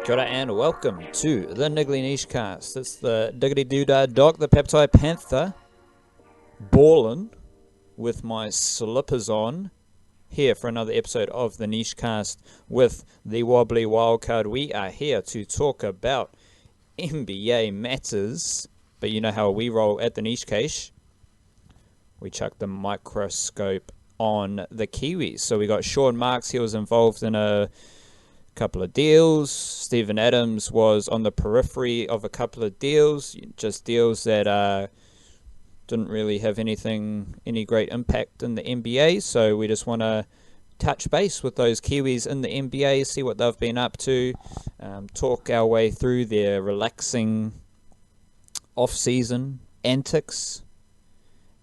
Kia ora and welcome to the Niggly Niche Cast. It's the Diggity Doodah Dog, the Peptide Panther, ballin' with my slippers on, here for another episode of the Niche Cast with the Wobbly Wildcard. We are here to talk about NBA matters, but you know how we roll at the Niche Case. We chuck the microscope on the Kiwis. So we got Sean Marks, he was involved in a couple of deals. Steven Adams was on the periphery of a couple of deals, just deals that didn't really have any great impact in the NBA. So we just want to touch base with those Kiwis in the NBA, see what they've been up to, talk our way through their relaxing off-season antics.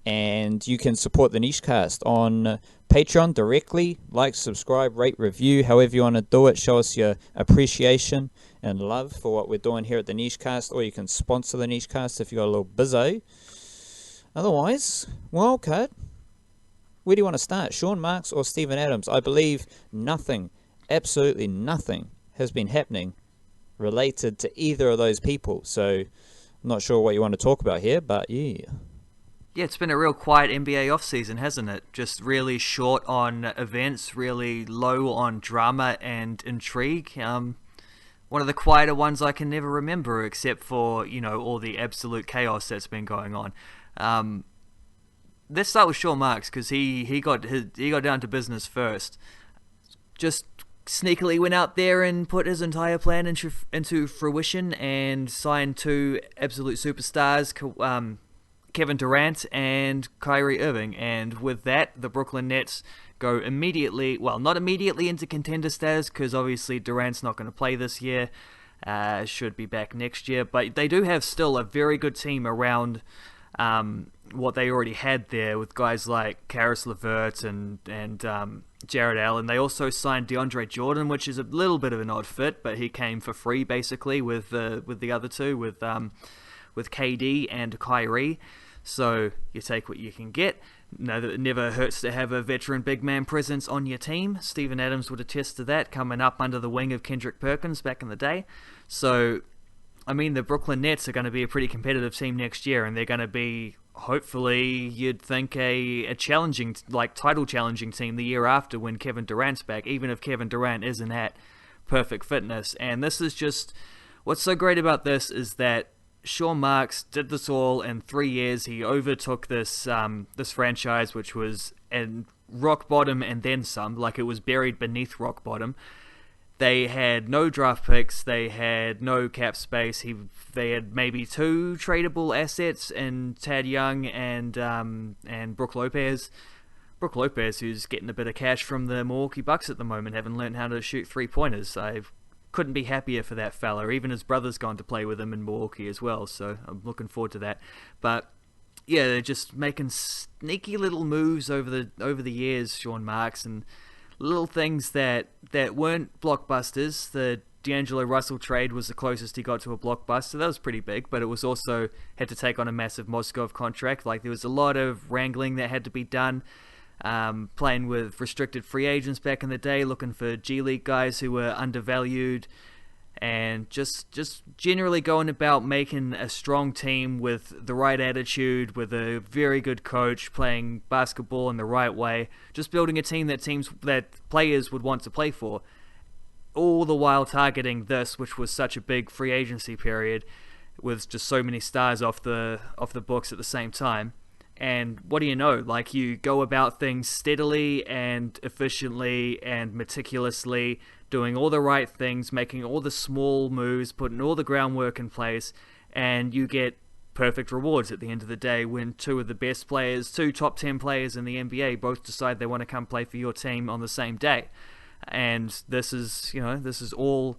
And you can support the Nichecast on Patreon directly. Like, subscribe, rate, review, however you want to do it. Show us your appreciation and love for what we're doing here at the Nichecast. Or you can sponsor the Nichecast if you've got a little bizzo. Otherwise, wildcard. Where do you want to start? Sean Marks or Steven Adams? I believe nothing, absolutely nothing, has been happening related to either of those people. So I'm not sure what you want to talk about here, but yeah. Yeah, it's been a real quiet NBA offseason, hasn't it? Just really short on events, really low on drama and intrigue. One of the quieter ones I can never remember, except for, all the absolute chaos that's been going on. Let's start with Sean Marks, because he got down to business first. Just sneakily went out there and put his entire plan into fruition and signed two absolute superstars, Kevin Durant and Kyrie Irving, and with that, the Brooklyn Nets go immediately, well, not immediately into contender status, because obviously Durant's not going to play this year, should be back next year, but they do have still a very good team around what they already had there, with guys like Karis LeVert and Jared Allen. They also signed DeAndre Jordan, which is a little bit of an odd fit, but he came for free basically with the other two, with KD and Kyrie. So you take what you can get. It never hurts to have a veteran big man presence on your team. Steven Adams would attest to that, coming up under the wing of Kendrick Perkins back in the day. So, the Brooklyn Nets are going to be a pretty competitive team next year, and they're going to be, hopefully, you'd think a challenging, title challenging team the year after when Kevin Durant's back, even if Kevin Durant isn't at perfect fitness. And this is just, what's so great about this is that Sean Marks did this all in 3 years. He overtook this franchise, which was at rock bottom and then some, like it was buried beneath rock bottom. They had no draft picks. They had no cap space. They had maybe two tradable assets in Tad Young and Brook Lopez. Brook Lopez, who's getting a bit of cash from the Milwaukee Bucks at the moment, having learned how to shoot 3-pointers. I couldn't be happier for that fella. Even his brother's gone to play with him in Milwaukee as well, so I'm looking forward to that. But yeah, they're just making sneaky little moves over the years, Sean Marks, and little things that weren't blockbusters. The D'Angelo Russell trade was the closest he got to a blockbuster. That was pretty big, but it was also had to take on a massive Mozgov contract. There was a lot of wrangling that had to be done. Playing with restricted free agents back in the day, looking for G League guys who were undervalued, and just generally going about making a strong team with the right attitude, with a very good coach, playing basketball in the right way, just building a team that players would want to play for, all the while targeting this, which was such a big free agency period, with just so many stars off the books at the same time. And what do you know? You go about things steadily and efficiently and meticulously, doing all the right things, making all the small moves, putting all the groundwork in place, and you get perfect rewards at the end of the day when two of the best players, two top 10 players in the NBA, both decide they want to come play for your team on the same day. And this is all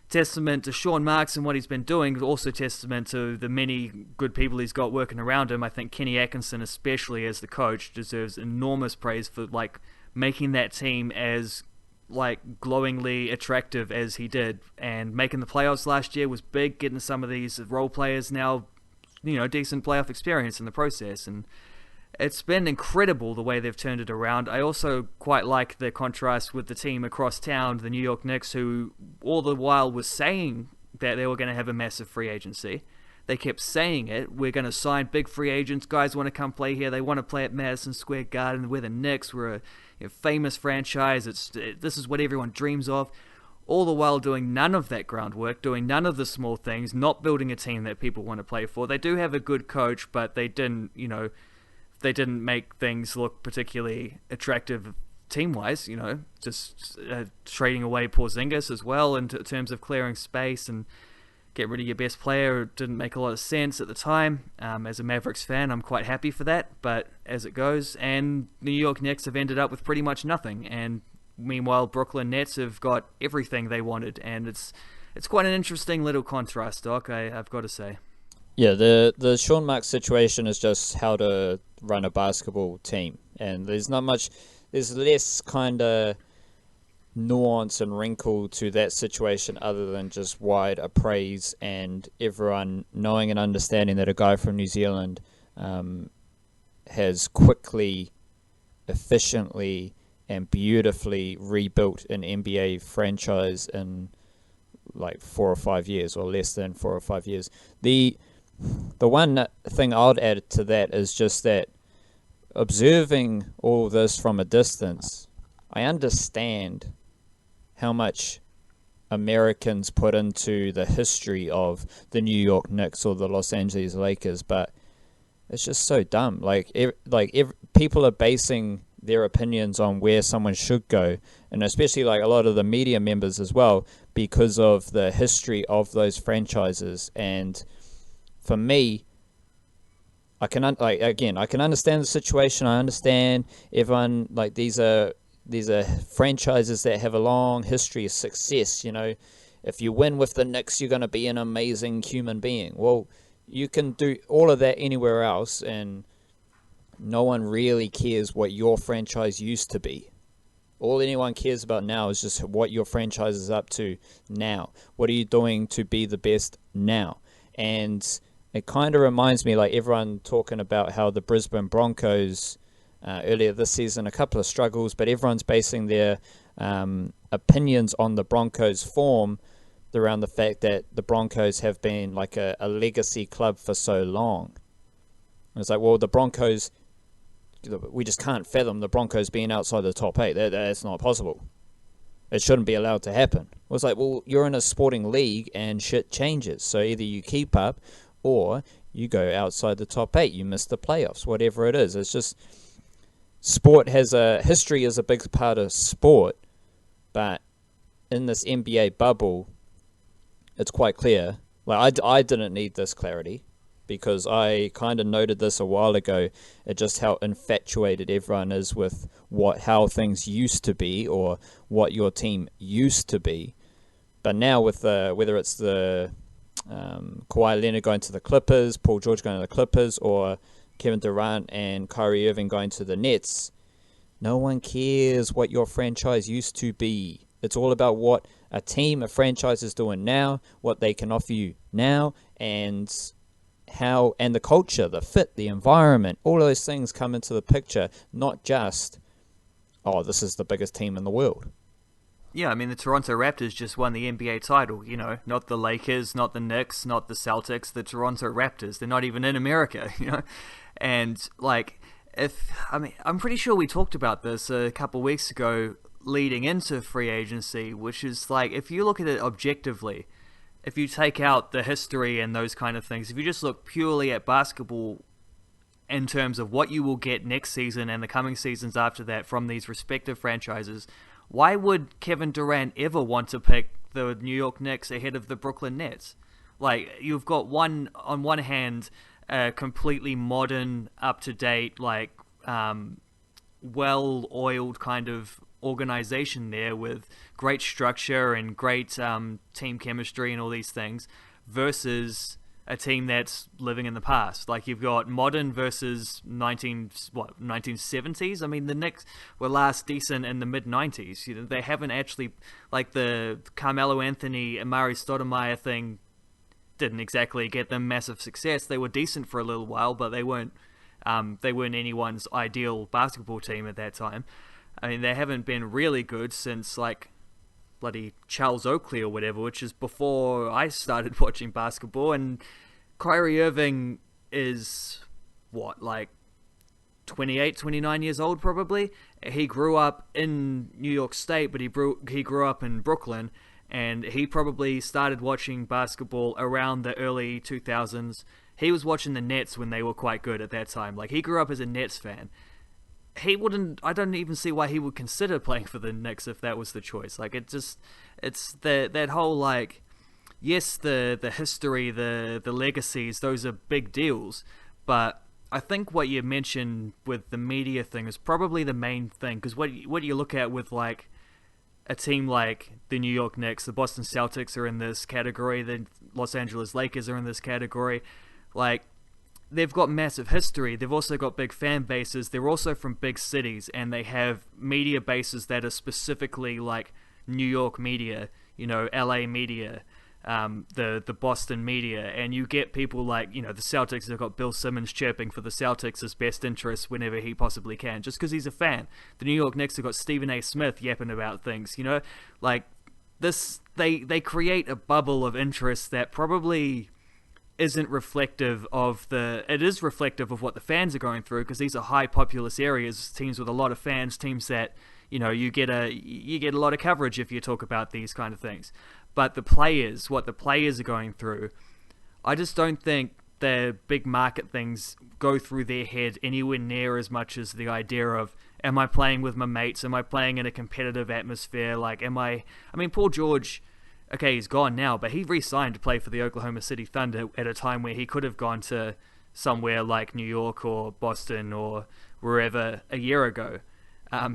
testament to Sean Marks and what he's been doing, but also testament to the many good people he's got working around him. I think Kenny Atkinson, especially as the coach, deserves enormous praise for making that team as glowingly attractive as he did, and making the playoffs last year was big, getting some of these role players now decent playoff experience in the process. And it's been incredible the way they've turned it around. I also quite like the contrast with the team across town, the New York Knicks, who all the while was saying that they were going to have a massive free agency. They kept saying it. We're going to sign big free agents. Guys want to come play here. They want to play at Madison Square Garden. We're the Knicks. We're a famous franchise. This is what everyone dreams of. All the while doing none of that groundwork, doing none of the small things, not building a team that people want to play for. They do have a good coach, but they didn't make things look particularly attractive team-wise, just trading away Porzingis as well in terms of clearing space and get rid of your best player. It didn't make a lot of sense at the time. As a Mavericks fan, I'm quite happy for that, but as it goes, and New York Knicks have ended up with pretty much nothing, and meanwhile Brooklyn Nets have got everything they wanted, and it's quite an interesting little contrast, Doc, I've got to say. Yeah, the Sean Marks situation is just how to run a basketball team, and there's less kind of nuance and wrinkle to that situation other than just wide appraise and everyone knowing and understanding that a guy from New Zealand has quickly, efficiently, and beautifully rebuilt an NBA franchise in like 4 or 5 years, or less than 4 or 5 years. The one thing I'd add to that is just that observing all this from a distance, I understand how much Americans put into the history of the New York Knicks or the Los Angeles Lakers, but it's just so dumb. People are basing their opinions on where someone should go, and especially like a lot of the media members as well, because of the history of those franchises. And for me, I can understand the situation. I understand everyone, like, these are franchises that have a long history of success. If you win with the Knicks, you're going to be an amazing human being. Well, you can do all of that anywhere else, and no one really cares what your franchise used to be. All anyone cares about now is just what your franchise is up to now. What are you doing to be the best now? And it kind of reminds me, like everyone talking about how the Brisbane Broncos earlier this season, a couple of struggles, but everyone's basing their opinions on the Broncos' form around the fact that the Broncos have been like a legacy club for so long. And it's like, well, the Broncos, we just can't fathom the Broncos being outside the top 8. That's not possible. It shouldn't be allowed to happen. Well, it's like, well, you're in a sporting league and shit changes. So either you keep up or you go outside the top 8. You miss the playoffs, whatever it is. It's just, history is a big part of sport, but in this NBA bubble, it's quite clear. Like, I didn't need this clarity, because I kind of noted this a while ago, just how infatuated everyone is with how things used to be, or what your team used to be. But now with whether it's the Kawhi Leonard going to the Clippers, Paul George going to the Clippers, or Kevin Durant and Kyrie Irving going to the Nets, no one cares what your franchise used to be. It's all about what a franchise is doing now, what they can offer you now, and the culture, the fit, the environment, all those things come into the picture, not just, oh, this is the biggest team in the world. Yeah, I mean, the Toronto Raptors just won the NBA title, not the Lakers, not the Knicks, not the Celtics, the Toronto Raptors. They're not even in America, And, I'm pretty sure we talked about this a couple weeks ago leading into free agency, which is like, if you look at it objectively, if you take out the history and those kind of things, if you just look purely at basketball in terms of what you will get next season and the coming seasons after that from these respective franchises, why would Kevin Durant ever want to pick the New York Knicks ahead of the Brooklyn Nets? Like, you've got on one hand, a completely modern, up-to-date, well-oiled kind of organization there with great structure and great team chemistry and all these things, versus a team that's living in the past. Like, you've got modern versus 1970s. I mean, the Knicks were last decent in the mid-90s. They haven't actually, like, the Carmelo Anthony, Amari Stoudemire thing didn't exactly get them massive success. They were decent for a little while, but they weren't They weren't anyone's ideal basketball team at that time. I mean, they haven't been really good since, like, bloody Charles Oakley or whatever, which is before I started watching basketball. And Kyrie Irving is, what, like 28, 29 years old probably. He grew up in New York State, but he grew up in Brooklyn, and he probably started watching basketball around the early 2000s. He was watching the Nets when they were quite good at that time. Like, he grew up as a Nets fan. I don't even see why he would consider playing for the Knicks if that was the choice. Like, it's that whole, like, yes, the history, the legacies, those are big deals, but I think what you mentioned with the media thing is probably the main thing, because what you look at with, like, a team like the New York Knicks, the Boston Celtics are in this category, the Los Angeles Lakers are in this category, like, they've got massive history. They've also got big fan bases. They're also from big cities, and they have media bases that are specifically like New York media, LA media, the Boston media, and you get people like, the Celtics have got Bill Simmons chirping for the Celtics' best interests whenever he possibly can, just because he's a fan. The New York Knicks have got Stephen A. Smith yapping about things, like this. They create a bubble of interest that probably isn't reflective of it is reflective of what the fans are going through, because these are high populous areas, teams with a lot of fans, teams that, you get a lot of coverage if you talk about these kind of things. But what the players are going through, I just don't think the big market things go through their head anywhere near as much as the idea of, am I playing with my mates? Am I playing in a competitive atmosphere? Like, Paul George, okay, he's gone now, but he re-signed to play for the Oklahoma City Thunder at a time where he could have gone to somewhere like New York or Boston or wherever a year ago. A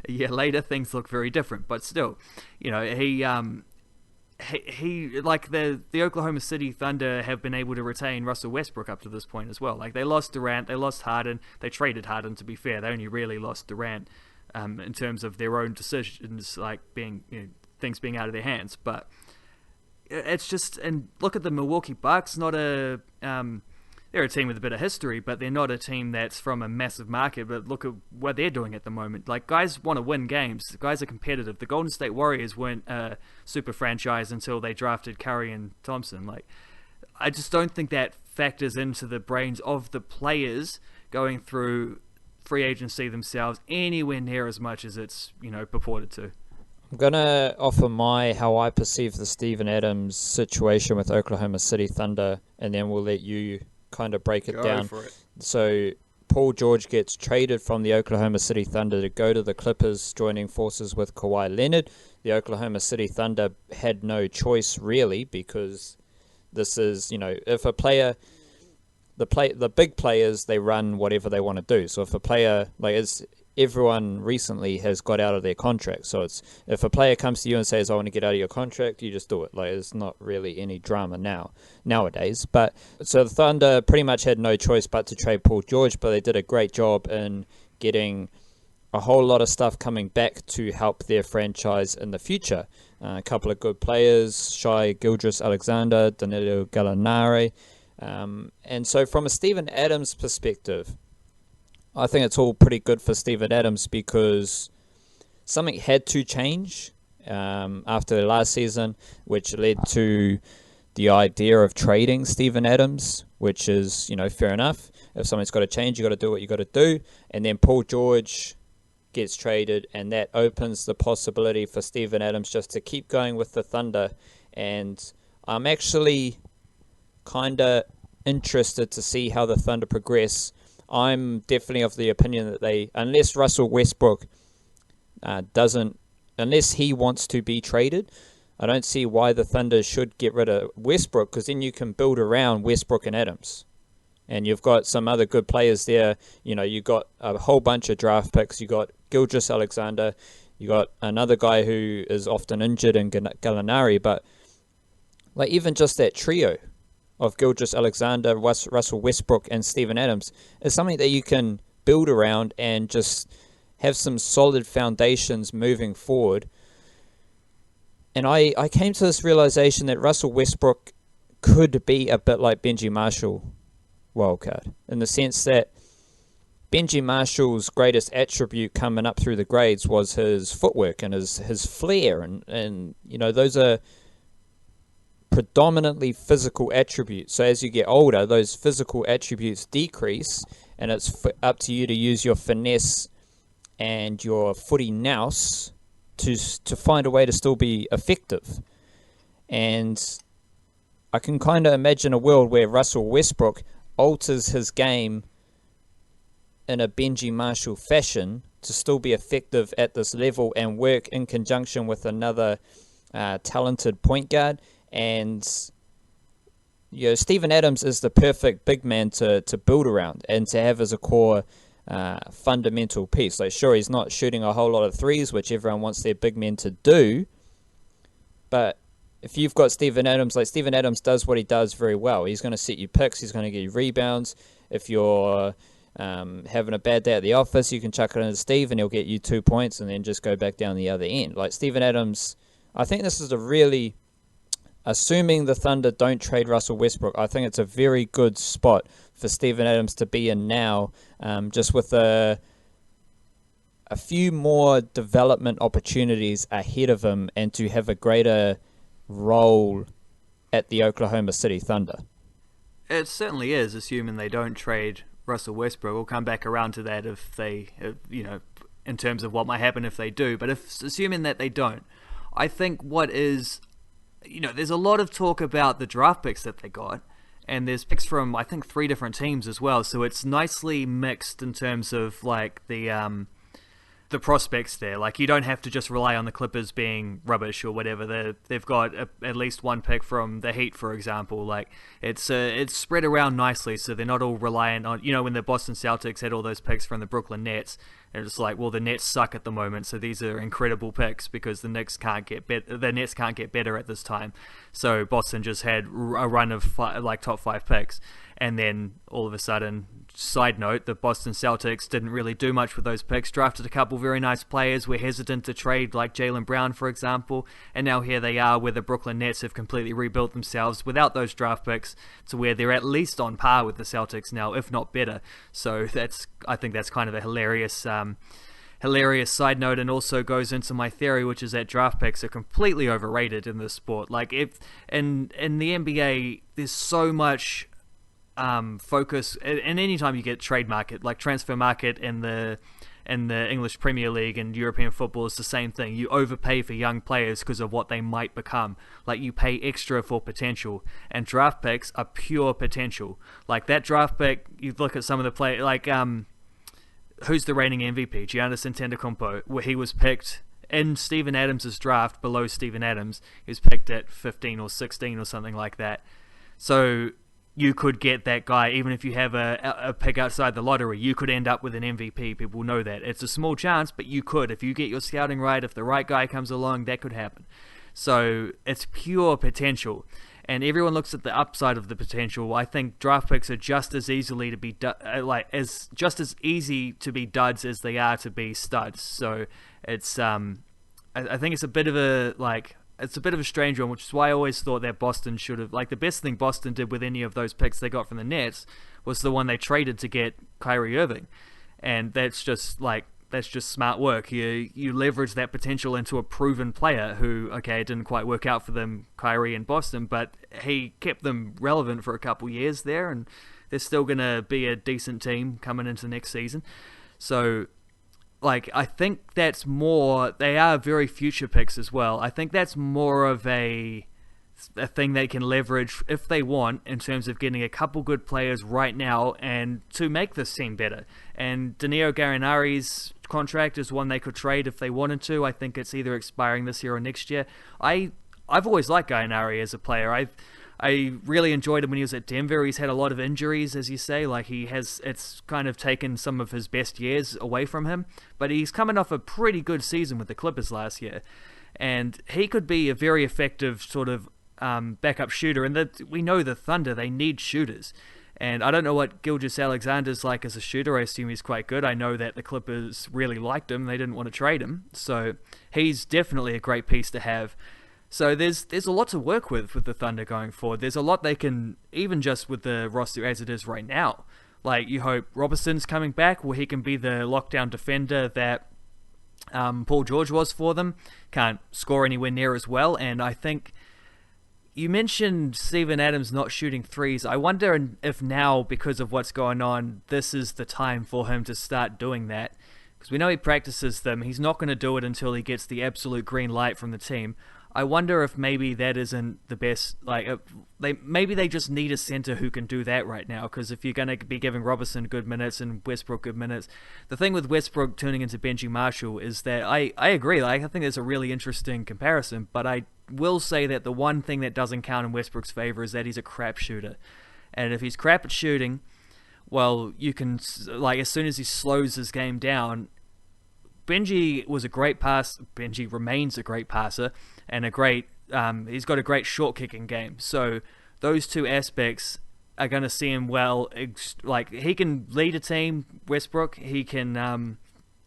year later, things look very different, but still, he like the Oklahoma City Thunder have been able to retain Russell Westbrook up to this point as well. Like, they lost Durant, they lost Harden, they traded Harden, to be fair. They only really lost Durant in terms of their own decisions, like being, things being out of their hands. But it's just, and look at the Milwaukee Bucks, they're a team with a bit of history, but they're not a team that's from a massive market. But look at what they're doing at the moment. Like, guys want to win games. The guys are competitive. The Golden State Warriors weren't a super franchise until they drafted Curry and Thompson. Like, I just don't think that factors into the brains of the players going through free agency themselves anywhere near as much as it's, purported to. I'm going to offer how I perceive the Steven Adams situation with Oklahoma City Thunder, and then we'll let you kind of break it down. For it. So Paul George gets traded from the Oklahoma City Thunder to go to the Clippers, joining forces with Kawhi Leonard. The Oklahoma City Thunder had no choice, really, because this is, if a player, the big players, they run whatever they want to do. So if a player, everyone recently has got out of their contract. So it's, if a player comes to you and says, I want to get out of your contract, you just do it. Like, there's not really any drama nowadays. But so the Thunder pretty much had no choice but to trade Paul George, but they did a great job in getting a whole lot of stuff coming back to help their franchise in the future. A couple of good players, Shai Gilgeous-Alexander, Danilo Gallinari. And so from a Steven Adams perspective, I think it's all pretty good for Steven Adams, because something had to change after the last season, which led to the idea of trading Steven Adams, which is, fair enough. If something's got to change, you got to do what you got to do. And then Paul George gets traded, and that opens the possibility for Steven Adams just to keep going with the Thunder. And I'm actually kind of interested to see how the Thunder progress. I'm definitely of the opinion that unless Russell Westbrook unless he wants to be traded, I don't see why the Thunder should get rid of Westbrook, because then you can build around Westbrook and Adams. And you've got some other good players there. You got a whole bunch of draft picks. You got Gilgeous-Alexander. You got another guy who is often injured in Gallinari. But even just that trio of Gilgeous-Alexander, Russell Westbrook, and Steven Adams is something that you can build around and just have some solid foundations moving forward. And I came to this realization that Russell Westbrook could be a bit like Benji Marshall wildcard, in the sense that Benji Marshall's greatest attribute coming up through the grades was his footwork and his flair, and those are predominantly physical attributes. So as you get older, those physical attributes decrease, and it's up to you to use your finesse and your footy nous to find a way to still be effective. And I can kind of imagine a world where Russell Westbrook alters his game in a Benji Marshall fashion to still be effective at this level and work in conjunction with another talented point guard. And Steven Adams is the perfect big man to build around and to have as a core fundamental piece. Like, sure, he's not shooting a whole lot of threes, which everyone wants their big men to do, but if you've got Steven Adams, like Steven Adams does what he does very well. He's going to set you picks, he's going to get you rebounds. If you're having a bad day at the office, you can chuck it into Steve and he'll get you 2 points and then just go back down the other end. Like Steven Adams, I think this is a really, assuming the Thunder don't trade Russell Westbrook, I think it's a very good spot for Steven Adams to be in now, just with a few more development opportunities ahead of him and to have a greater role at the Oklahoma City Thunder. It certainly is, assuming they don't trade Russell Westbrook. We'll come back around to that if they, in terms of what might happen if they do. But assuming that they don't, I think what is, there's a lot of talk about the draft picks that they got, and there's picks from, I think, 3 different teams as well. So it's nicely mixed in terms of like the prospects there. Like, you don't have to just rely on the Clippers being rubbish or whatever. They've got at least one pick from the Heat, for example. Like, it's spread around nicely, so they're not all reliant on, when the Boston Celtics had all those picks from the Brooklyn Nets, it's like, well, the Nets suck at the moment, so these are incredible picks because the Nets can't get better at this time. So Boston just had a run of top 5 picks, and then all of a sudden, side note, the Boston Celtics didn't really do much with those picks, drafted a couple very nice players, were hesitant to trade, like Jaylen Brown, for example, and now here they are where the Brooklyn Nets have completely rebuilt themselves without those draft picks to where they're at least on par with the Celtics now, if not better. So I think that's kind of a hilarious side note, and also goes into my theory, which is that draft picks are completely overrated in this sport. Like, if in the NBA, there's so much focus, and anytime you get trade market, like transfer market in the English Premier League and European football, is the same thing. You overpay for young players because of what they might become. Like, you pay extra for potential, and draft picks are pure potential. Like, that draft pick, you look at some of the play, like who's the reigning MVP? Giannis Antetokounmpo, where he was picked in Steven Adams' draft below Steven Adams. He was picked at 15 or 16 or something like that. So you could get that guy, even if you have a pick outside the lottery, you could end up with an MVP. People know that. It's a small chance, but you could. If you get your scouting right, if the right guy comes along, that could happen. So it's pure potential. And everyone looks at the upside of the potential. I think draft picks are just as easily to be just as easy to be duds as they are to be studs. So it's I think it's a bit of a strange one, which is why I always thought that Boston should have, the best thing Boston did with any of those picks they got from the Nets was the one they traded to get Kyrie Irving. And that's just smart work. You leverage that potential into a proven player who, okay, it didn't quite work out for them, Kyrie in Boston, but he kept them relevant for a couple years there, and they're still going to be a decent team coming into next season. So, I think that's more, they are very future picks as well. I think that's more of a thing they can leverage if they want, in terms of getting a couple good players right now and to make this team better. And Danilo Gallinari's contract is one they could trade if they wanted to. I think it's either expiring this year or next year. I've always liked Gallinari as a player. I really enjoyed him when he was at Denver. He's had a lot of injuries, as you say. It's kind of taken some of his best years away from him. But he's coming off a pretty good season with the Clippers last year. And he could be a very effective sort of backup shooter. And we know the Thunder, they need shooters. And I don't know what Gilgeous-Alexander's like as a shooter. I assume he's quite good. I know that the Clippers really liked him. They didn't want to trade him. So he's definitely a great piece to have. So there's a lot to work with the Thunder going forward. There's a lot they can, even just with the roster as it is right now, Like, you hope Robertson's coming back where he can be the lockdown defender that Paul George was for them. Can't score anywhere near as well. And I think you mentioned Steven Adams not shooting threes. I wonder if now, because of what's going on, this is the time for him to start doing that. Because we know he practices them. He's not going to do it until he gets the absolute green light from the team. I wonder if maybe that isn't the best. Maybe they just need a center who can do that right now. Because if you're going to be giving Robertson good minutes and Westbrook good minutes, the thing with Westbrook turning into Benji Marshall is that I agree. I think there's a really interesting comparison. But I will say that the one thing that doesn't count in Westbrook's favor is that he's a crap shooter. And if he's crap at shooting, well, you can, as soon as he slows his game down, Benji was a great pass. Benji remains a great passer and he's got a great short kicking game. So those two aspects are going to see him well. He can lead a team, Westbrook. He can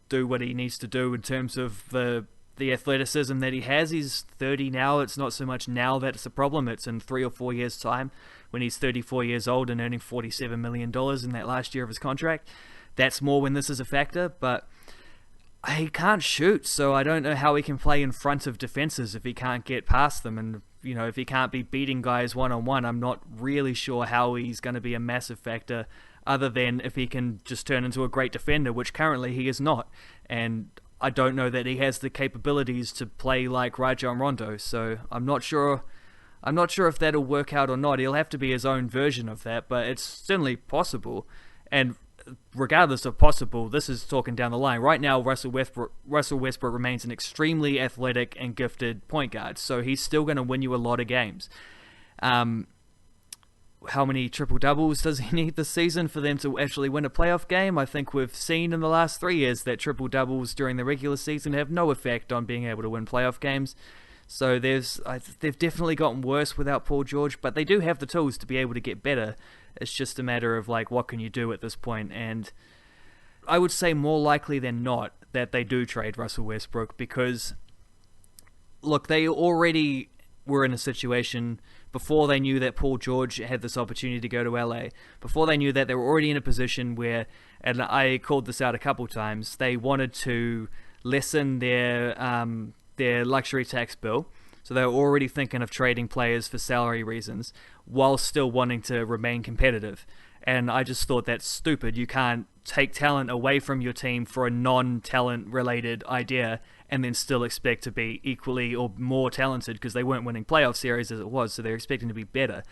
do what he needs to do in terms of the athleticism that he has. He's 30 now. It's not so much now that it's a problem. It's in 3 or 4 years' time when he's 34 years old and earning $47 million in that last year of his contract. That's more when this is a factor, but he can't shoot, so I don't know how he can play in front of defenses if he can't get past them. And, if he can't be beating guys one-on-one, I'm not really sure how he's going to be a massive factor other than if he can just turn into a great defender, which currently he is not. And I don't know that he has the capabilities to play like Rajon Rondo, so I'm not sure if that'll work out or not. He'll have to be his own version of that, but it's certainly possible. And regardless of possible, this is talking down the line. Right now, Russell Westbrook remains an extremely athletic and gifted point guard, so he's still going to win you a lot of games. How many triple-doubles does he need this season for them to actually win a playoff game? I think we've seen in the last 3 years that triple-doubles during the regular season have no effect on being able to win playoff games. So they've definitely gotten worse without Paul George, but they do have the tools to be able to get better. It's just a matter of what can you do at this point? And I would say more likely than not that they do trade Russell Westbrook because, look, they already were in a situation before they knew that Paul George had this opportunity to go to LA. Before they knew that, they were already in a position where, and I called this out a couple times, they wanted to lessen their luxury tax bill. So they were already thinking of trading players for salary reasons while still wanting to remain competitive. And I just thought that's stupid. You can't take talent away from your team for a non-talent related idea and then still expect to be equally or more talented because they weren't winning playoff series as it was, so they're expecting to be better.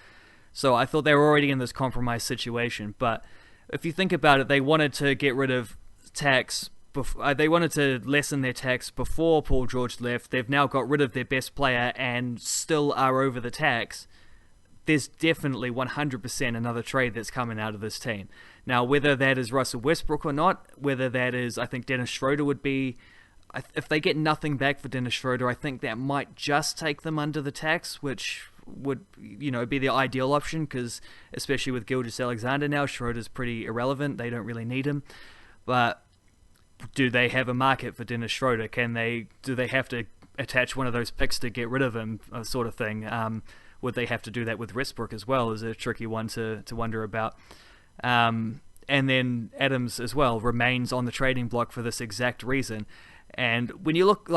So I thought they were already in this compromised situation. But if you think about it, they wanted to get rid of tax. They wanted to lessen their tax before Paul George left. They've now got rid of their best player and still are over the tax. There's definitely 100% another trade that's coming out of this team. Now, whether that is Russell Westbrook or not, whether that is, I think Dennis Schroeder would be, if they get nothing back for Dennis Schroeder, I think that might just take them under the tax, which would, be the ideal option because especially with Gilgeous-Alexander now, Schroeder's pretty irrelevant. They don't really need him. But do they have a market for Dennis Schroeder? Do they have to attach one of those picks to get rid of him, sort of thing? Would they have to do that with Westbrook as well? Is a tricky one to wonder about. And then Adams as well remains on the trading block for this exact reason. And when you look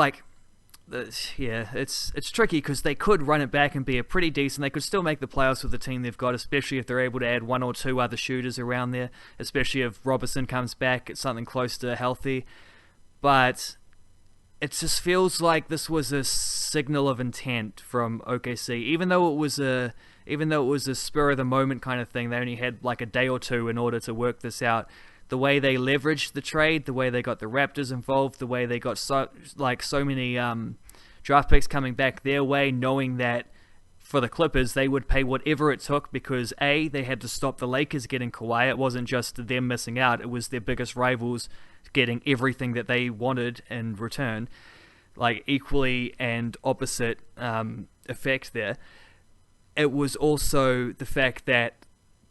it's tricky because they could run it back and be a pretty decent. They could still make the playoffs with the team they've got, especially if they're able to add one or two other shooters around there, especially if Robertson comes back at something close to healthy. But it just feels like this was a signal of intent from OKC, even though it was a spur of the moment kind of thing. They only had a day or two in order to work this out. The way they leveraged the trade, the way they got the Raptors involved, the way they got so many draft picks coming back their way, knowing that for the Clippers they would pay whatever it took because A, they had to stop the Lakers getting Kawhi. It wasn't just them missing out, it was their biggest rivals getting everything that they wanted in return, equally and opposite effect there. It was also the fact that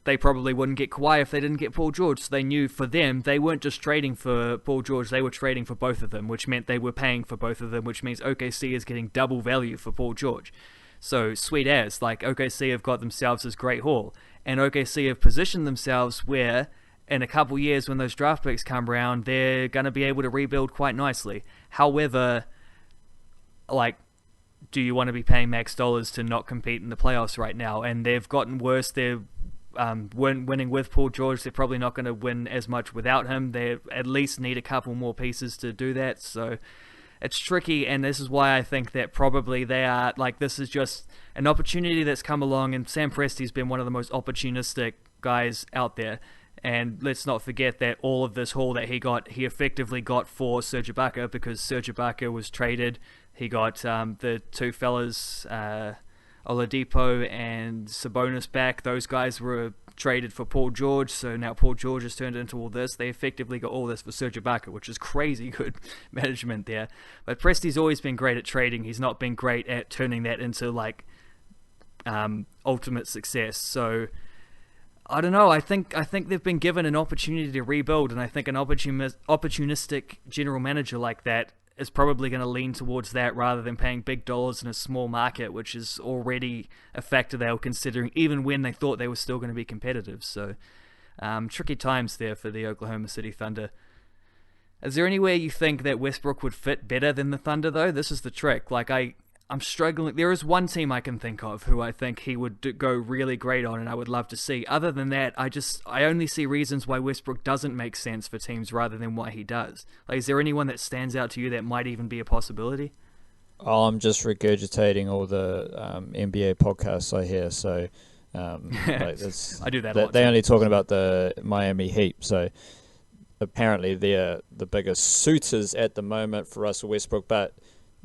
they probably wouldn't get Kawhi if they didn't get Paul George. So they knew for them, they weren't just trading for Paul George, they were trading for both of them, which meant they were paying for both of them, which means OKC is getting double value for Paul George. So sweet as, OKC have got themselves this great haul. And OKC have positioned themselves where in a couple years when those draft picks come around, they're going to be able to rebuild quite nicely. However, like, do you want to be paying max dollars to not compete in the playoffs right now? And they've gotten worse. They're winning with Paul George. They're probably not going to win as much without him. They at least need a couple more pieces to do that. So it's tricky, and this is why I think that probably they are, like, this is just an opportunity that's come along, and Sam Presti's been one of the most opportunistic guys out there. And let's not forget that all of this haul that he effectively got for Serge Ibaka, because Serge Ibaka was traded. He got the two fellas, Oladipo and Sabonis back. Those guys were traded for Paul George, so now Paul George has turned into all this. They effectively got all this for Serge Ibaka, which is crazy good management there. But Presti's always been great at trading. He's not been great at turning that into, like, ultimate success. So I don't know. I think they've been given an opportunity to rebuild, and I think an opportunistic general manager like that is probably going to lean towards that rather than paying big dollars in a small market, which is already a factor they were considering even when they thought they were still going to be competitive. So tricky times there for the Oklahoma City Thunder. Is there anywhere you think that Westbrook would fit better than the Thunder, though? This is the trick. Like, I'm struggling. There is one team I can think of who I think he would go really great on, and I would love to see. Other than that, I only see reasons why Westbrook doesn't make sense for teams rather than why he does. Like, is there anyone that stands out to you that might even be a possibility? Oh, I'm just regurgitating all the NBA podcasts I hear. So, like, I do that a lot. They're only talking about the Miami Heat. So, apparently, they're the biggest suitors at the moment for Russell Westbrook, but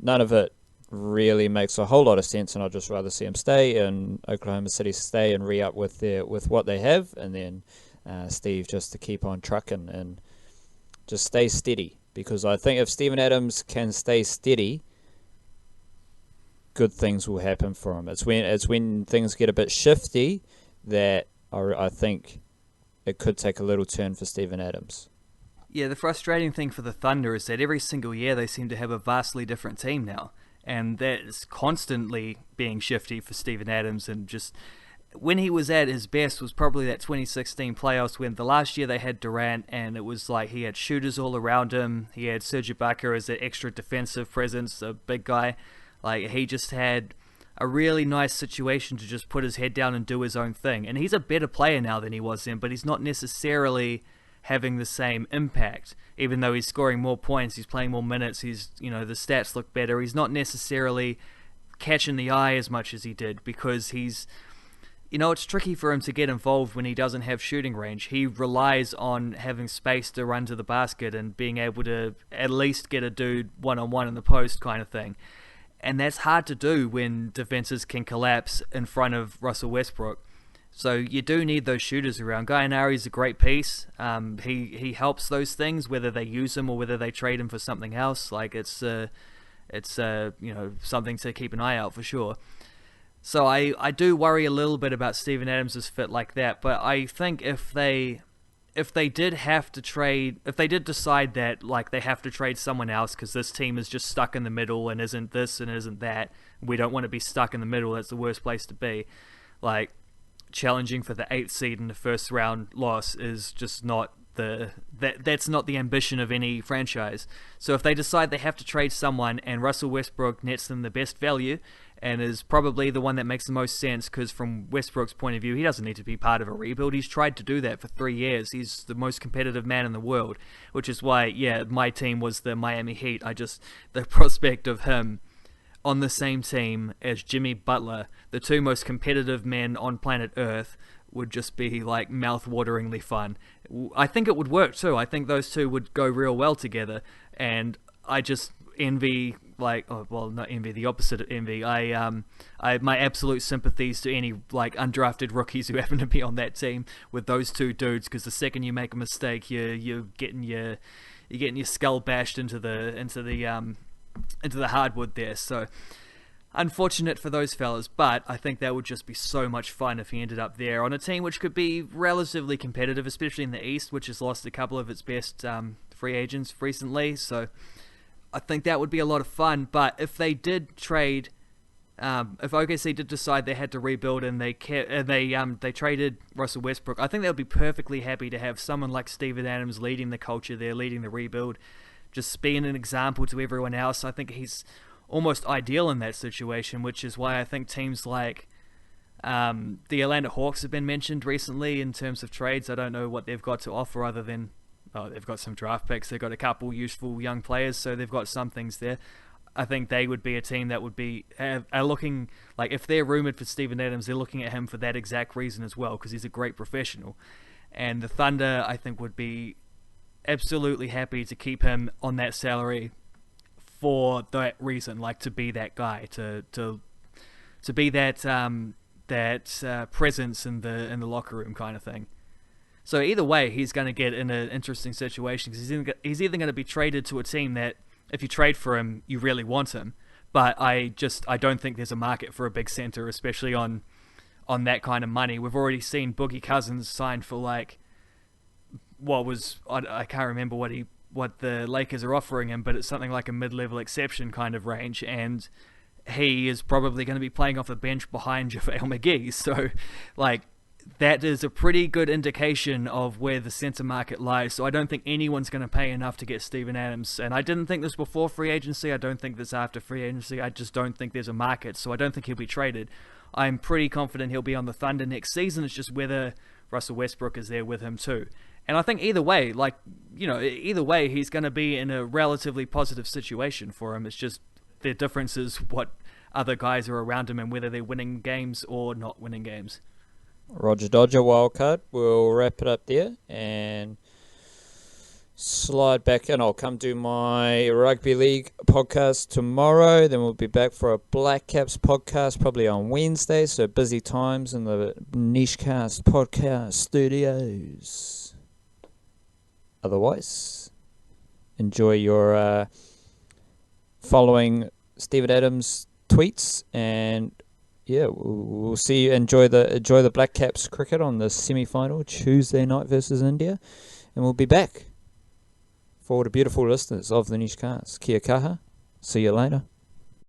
none of it really makes a whole lot of sense, and I'd just rather see him stay in Oklahoma City, stay and re-up with what they have, and then Steve just to keep on trucking and just stay steady. Because I think if Steven Adams can stay steady, good things will happen for him. It's when things get a bit shifty that I think it could take a little turn for Steven Adams. Yeah, the frustrating thing for the Thunder is that every single year they seem to have a vastly different team now. And that's constantly being shifty for Steven Adams. And just when he was at his best was probably that 2016 playoffs, when the last year they had Durant, and it was like he had shooters all around him. He had Serge Ibaka as an extra defensive presence, a big guy. Like, he just had a really nice situation to just put his head down and do his own thing. And he's a better player now than he was then, but he's not necessarily having the same impact. Even though he's scoring more points, he's playing more minutes, the stats look better. He's not necessarily catching the eye as much as he did, because he's, it's tricky for him to get involved when he doesn't have shooting range. He relies on having space to run to the basket and being able to at least get a dude one-on-one in the post kind of thing. And that's hard to do when defenses can collapse in front of Russell Westbrook. So you do need those shooters around. Gallinari's a great piece. He helps those things, whether they use him or whether they trade him for something else. Like, it's something to keep an eye out for sure. So I do worry a little bit about Steven Adams' fit like that. But I think if they did decide that, like, they have to trade someone else because this team is just stuck in the middle and isn't this and isn't that, we don't want to be stuck in the middle. That's the worst place to be. Like, challenging for the 8th seed in the first round loss is just not that's not the ambition of any franchise. So if they decide they have to trade someone, and Russell Westbrook nets them the best value and is probably the one that makes the most sense, because from Westbrook's point of view, he doesn't need to be part of a rebuild. He's tried to do that for 3 years. He's the most competitive man in the world, which is why, my team was the Miami Heat. The prospect of him on the same team as Jimmy Butler, the two most competitive men on planet Earth, would just be, like, mouth-wateringly fun. I think it would work too. I think those two would go real well together, and I just envy, not envy, the opposite of envy. I my absolute sympathies to any, like, undrafted rookies who happen to be on that team with those two dudes, because the second you make a mistake, you're getting your skull bashed into the hardwood there. So unfortunate for those fellas, but I think that would just be so much fun if he ended up there on a team which could be relatively competitive, especially in the East, which has lost a couple of its best free agents recently. So I think that would be a lot of fun. But if they did trade if OKC did decide they had to rebuild and they traded Russell Westbrook, I think they would be perfectly happy to have someone like Steven Adams leading the culture there, leading the rebuild, just being an example to everyone else. I think he's almost ideal in that situation, which is why I think teams like the Atlanta Hawks have been mentioned recently in terms of trades. I don't know what they've got to offer other than they've got some draft picks, they've got a couple useful young players, so they've got some things there. I think they would be a team that would be are looking like, if they're rumored for Steven Adams, they're looking at him for that exact reason as well, because he's a great professional. And the Thunder, I think, would be absolutely happy to keep him on that salary for that reason, like to be that guy, to be that presence in the locker room kind of thing. So either way, he's going to get in an interesting situation, because he's either going to be traded to a team that, if you trade for him, you really want him. But I don't think there's a market for a big center, especially on that kind of money. We've already seen Boogie Cousins signed for like I can't remember what the Lakers are offering him, but it's something like a mid-level exception kind of range, and he is probably going to be playing off the bench behind JaVale McGee. So, like, that is a pretty good indication of where the center market lies. So I don't think anyone's going to pay enough to get Steven Adams. And I didn't think this before free agency. I don't think this after free agency. I just don't think there's a market. So I don't think he'll be traded. I'm pretty confident he'll be on the Thunder next season. It's just whether Russell Westbrook is there with him too. And I think either way, he's going to be in a relatively positive situation for him. It's just the difference is what other guys are around him and whether they're winning games or not winning games. Roger Dodger Wildcard. We'll wrap it up there and slide back in. I'll come do my rugby league podcast tomorrow. Then we'll be back for a Black Caps podcast probably on Wednesday. So busy times in the Nichecast podcast studios. Otherwise, enjoy your following Steven Adams tweets, and yeah, we'll see you. Enjoy the Black Caps cricket on the semi-final Tuesday night versus India, and we'll be back for all the beautiful listeners of the Nichecast. Kia kaha. See you later.